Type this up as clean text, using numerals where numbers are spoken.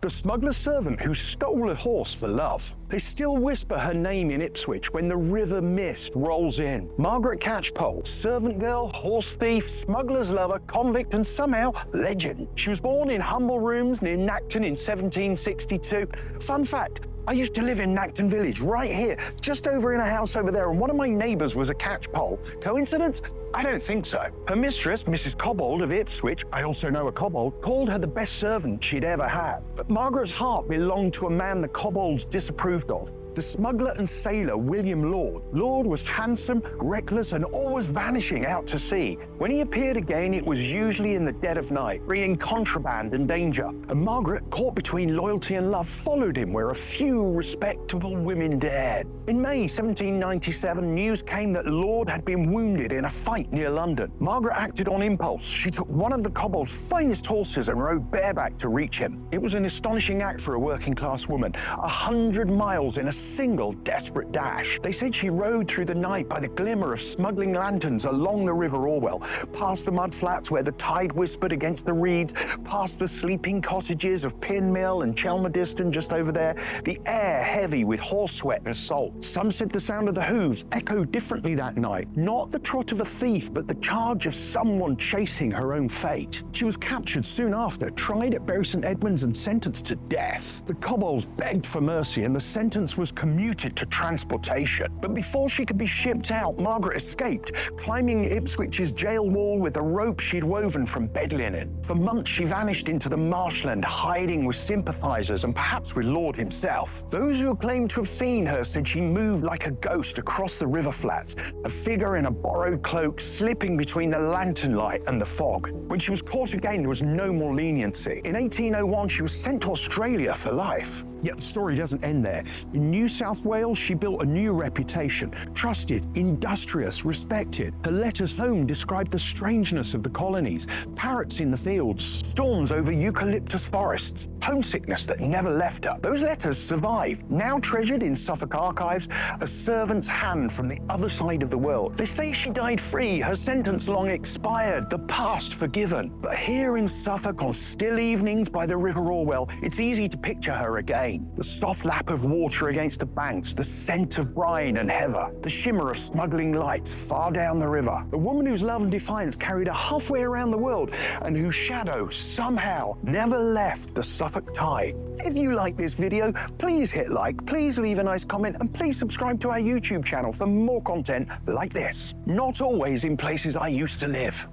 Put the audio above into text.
the smuggler's servant who stole a horse for love. They still whisper her name in Ipswich when the river mist rolls in. Margaret Catchpole, servant girl, horse thief, smuggler's lover, convict, and somehow legend. She was born in humble rooms near Nacton in 1762. Fun fact, I used to live in Nacton village, right here, just over in a house over there, and one of my neighbours was a catchpole. Coincidence? I don't think so. Her mistress, Mrs. Cobbold of Ipswich, I also know a Cobbold, called her the best servant she'd ever had. But Margaret's heart belonged to a man the Cobbolds disapproved of. The smuggler and sailor William Lord. Lord was handsome, reckless, and always vanishing out to sea. When he appeared again, it was usually in the dead of night, bringing contraband and danger. And Margaret, caught between loyalty and love, followed him where a few respectable women dared. In May 1797, news came that Lord had been wounded in a fight near London. Margaret acted on impulse. She took one of the Cobbold's finest horses and rode bareback to reach him. It was an astonishing act for a working-class woman. 100 miles in a single desperate dash. They said she rode through the night by the glimmer of smuggling lanterns along the River Orwell, past the mud flats where the tide whispered against the reeds, past the sleeping cottages of Pin Mill and Chelmerdiston just over there, the air heavy with horse sweat and salt. Some said the sound of the hooves echoed differently that night, not the trot of a thief, but the charge of someone chasing her own fate. She was captured soon after, tried at Bury St Edmunds and sentenced to death. The Cobbolds begged for mercy and the sentence was commuted to transportation. But before she could be shipped out, Margaret escaped, climbing Ipswich's jail wall with a rope she'd woven from bed linen. For months she vanished into the marshland, hiding with sympathizers and perhaps with Lord himself. Those who claimed to have seen her said she moved like a ghost across the river flats, a figure in a borrowed cloak slipping between the lantern light and the fog. When she was caught again, there was no more leniency. In 1801, she was sent to Australia for life. Yet the story doesn't end there. In New South Wales, she built a new reputation. Trusted, industrious, respected. Her letters home described the strangeness of the colonies, parrots in the fields, storms over eucalyptus forests, homesickness that never left her. Those letters survive, now treasured in Suffolk archives, a servant's hand from the other side of the world. They say she died free, her sentence long expired, the past forgiven. But here in Suffolk, on still evenings by the River Orwell, it's easy to picture her again. The soft lap of water against the banks, the scent of brine and heather, the shimmer of smuggling lights far down the river. A woman whose love and defiance carried her halfway around the world and whose shadow somehow never left the Suffolk tide. If you like this video, please hit like, please leave a nice comment, and please subscribe to our YouTube channel for more content like this. Not always in places I used to live.